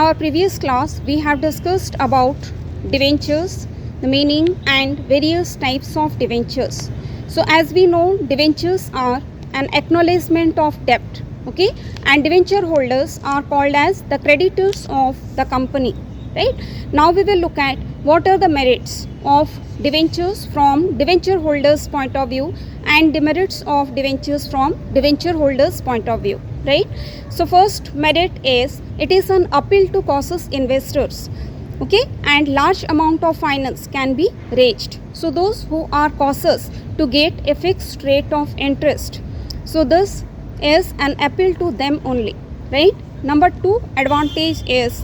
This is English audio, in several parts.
our previous class, we have discussed about debentures, the meaning and various types of debentures. So as we know, debentures are an acknowledgement of debt, okay, and debenture holders are called as the creditors of the company, right? Now we will look at what are the merits of debentures from debenture holders point of view and demerits of debentures from debenture holders point of view, right? So first merit is it is an appeal to cautious investors, okay, and large amount of finance can be raised. So those who are cautious to get a fixed rate of interest, so this is an appeal to them only, right? Number 2 advantage is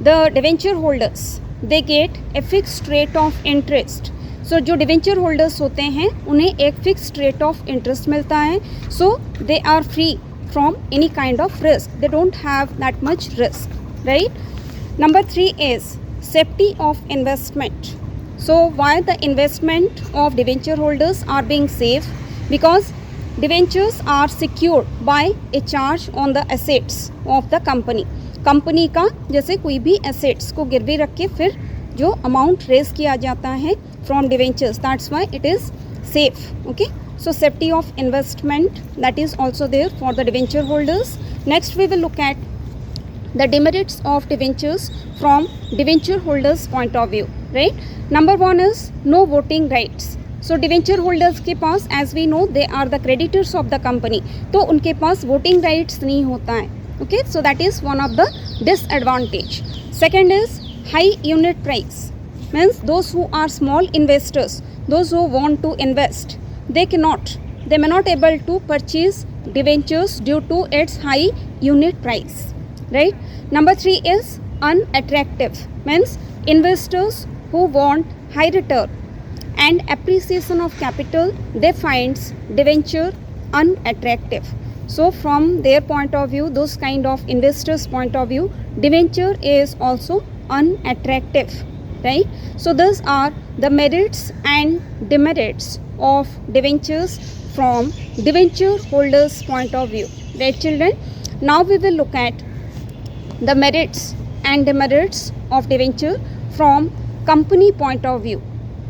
the debenture holders, they get a fixed rate of interest. So जो debenture holders होते हैं उन्हें एक fixed rate of interest मिलता है. So they are free from any kind of risk. They don't have that much risk, right? Number 3 is safety of investment. So why the investment of debenture holders are being safe? Because debentures are secured by a charge on the assets of the company. Company का जैसे कोई भी assets को गिरवी रख के फिर जो अमाउंट रेज किया जाता है from debentures, that's why it is safe, okay? So safety of investment, that is also there for the debenture holders. Next we will look at the demerits of debentures from debenture holders point of view, right? Number 1 is no voting rights. So debenture holders के पास, as we know, they are the creditors of the company, तो उनके पास voting rights नहीं होता है, okay? So that is one of the disadvantage. Second is high unit price, means those who are small investors, those who want to invest, they may not able to purchase debentures due to its high unit price, right? Number 3 is unattractive, means investors who want high return and appreciation of capital, they finds debenture unattractive. So from their point of view, those kind of investors point of view, debenture is also unattractive, right? So those are the merits and demerits of debentures from debenture holders point of view, right children? Now we will look at the merits and demerits of debenture from company point of view,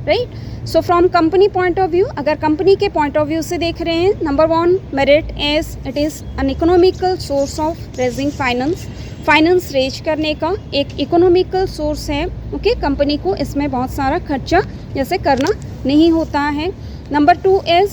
right? So from company point of view, अगर company के point of view से देख रहे हैं, number 1 merit is it is an economical source of raising finance. Finance raise करने का एक economical source है, ओके? कंपनी को इसमें बहुत सारा खर्चा जैसे करना नहीं होता है. Number 2 is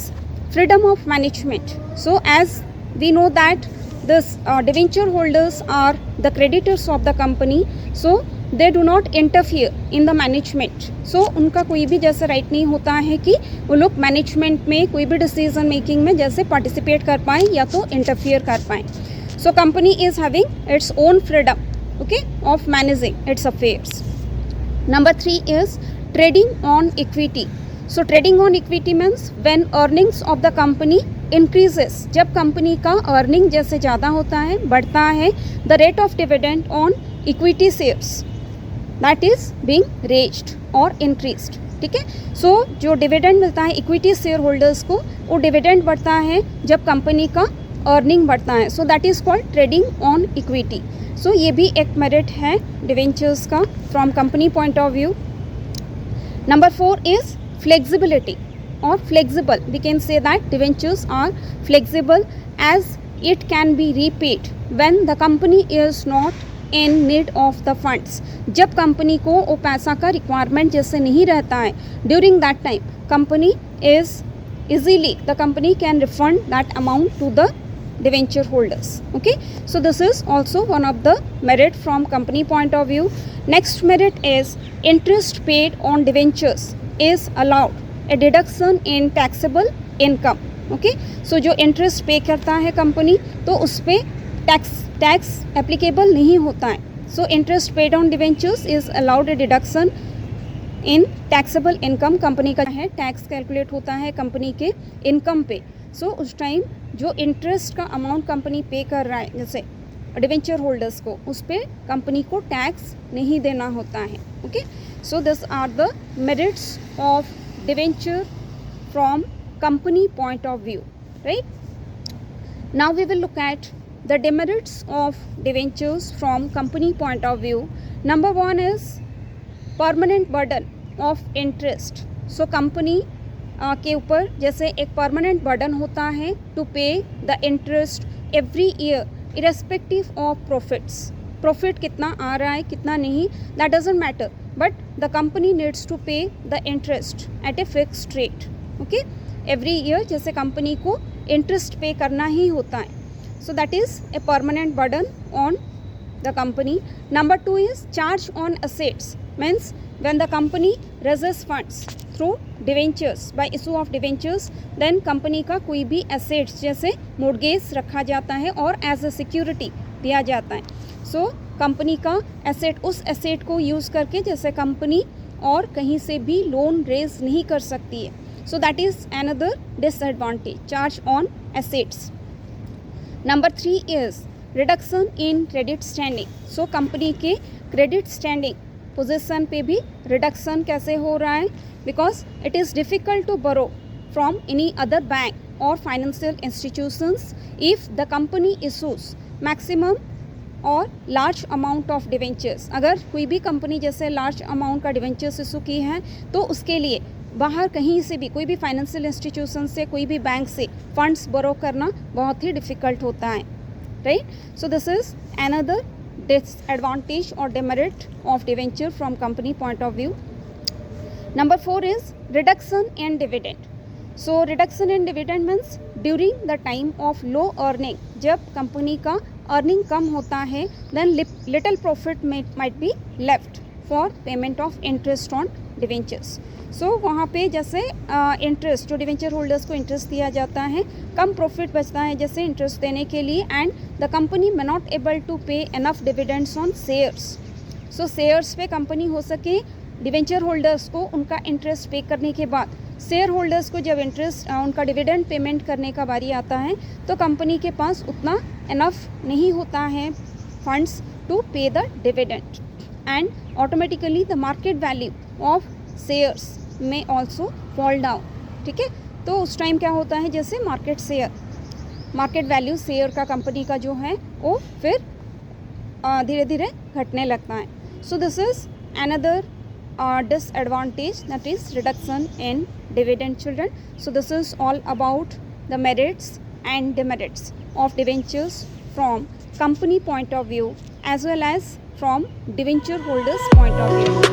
freedom of management. So as we know that this debenture holders are the creditors of the company, so they do not interfere in the management. So उनका कोई भी जैसे राइट नहीं होता है कि वो लोग मैनेजमेंट में कोई भी डिसीजन मेकिंग में जैसे पार्टिसिपेट कर पाएँ या तो इंटरफियर कर पाएँ. So company is having its own freedom, okay, of managing its affairs. Number 3 is trading on equity. So trading on equity means when earnings of the company increases, जब company का earning जैसे ज़्यादा होता है, बढ़ता है, the rate of dividend on equity shares that is being raised or increased, ठीक है? सो जो डिविडेंड मिलता है इक्विटी शेयर होल्डर्स को, वो डिविडेंड बढ़ता है जब कंपनी का अर्निंग बढ़ता है. So that is called trading on equity. So ये भी एक मेरिट है डिवेंचर्स का from company point of view. Number 4 is flexibility और flexible. We can say that debentures are flexible as it can be repaid when the company is not in need of the funds. जब कंपनी को वो पैसा का requirement जैसे नहीं रहता है, during that time company is easily the company can refund that amount to the debenture holders, okay? So this is also one of the merit from company point of view. Next merit is interest paid on debentures is allowed a deduction in taxable income, okay? So जो interest pay करता है company तो उस पर tax applicable नहीं होता है. So interest paid on debentures is allowed a deduction in taxable income. Company का है टैक्स कैलकुलेट होता है कंपनी के इनकम पे. सो उस टाइम जो इंटरेस्ट का अमाउंट कंपनी पे कर रहा है जैसे डिवेंचर होल्डर्स को, उस पर कंपनी को टैक्स नहीं देना होता है, okay? So this are the merits of debenture from company point of view, right? Now we will look at the demerits of debentures from company point of view. Number one is permanent burden of interest. So company के ऊपर जैसे एक permanent burden होता है to pay the interest every year irrespective of profits. Profit कितना आ रहा है कितना नहीं that doesn't matter, but the company needs to pay the interest at a fixed rate. Okay, every year जैसे कंपनी को इंटरेस्ट पे करना ही होता है. So that is a permanent burden on the company. Number two is charge on assets. Means when the company raises funds through debentures, by issue of debentures, then company का कोई भी assets जैसे mortgage रखा जाता है और as a security दिया जाता है. So company का asset उस asset को use करके जैसे company और कहीं से भी loan raise नहीं कर सकती है. So that is another disadvantage, charge on assets. Number three is reduction in credit standing. So company के credit standing position पे भी reduction कैसे हो रहा है? Because it is difficult to borrow from any other bank or financial institutions if the company issues maximum और large amount of debentures. अगर कोई भी कंपनी जैसे large amount का debentures इशू की है तो उसके लिए बाहर कहीं से भी कोई भी फाइनेंशियल इंस्टीट्यूशन से कोई भी बैंक से फंड्स बोरो करना बहुत ही डिफ़िकल्ट होता है, right. So this is another disadvantage और demerit of debenture from company point of view. Number four is reduction in dividend. So reduction in dividend means during the time of low earning, जब company का earning कम होता है then little profit might be left for payment of interest on debentures. So वहाँ पे जैसे interest जो debenture holders को इंटरेस्ट दिया जाता है, कम प्रॉफिट बचता है जैसे इंटरेस्ट देने के लिए, and the company may not able to pay enough dividends on shares. So shares पे कंपनी हो सके डिवेंचर होल्डर्स को उनका इंटरेस्ट पे करने के बाद शेयर होल्डर्स को जब इंटरेस्ट उनका डिविडेंड पेमेंट करने का बारी आता है तो कंपनी के पास उतना इनफ नहीं होता है funds to pay the dividend, and automatically the market value of shares में ऑल्सो फॉल डाउन. ठीक है, तो उस टाइम क्या होता है जैसे मार्केट वैल्यू शेयर का कंपनी का जो है वो फिर धीरे धीरे घटने लगता है. So this is another disadvantage, that is reduction in dividend, children. So this is all about the merits and demerits of debentures from company point of view as well as from debenture holders point of view.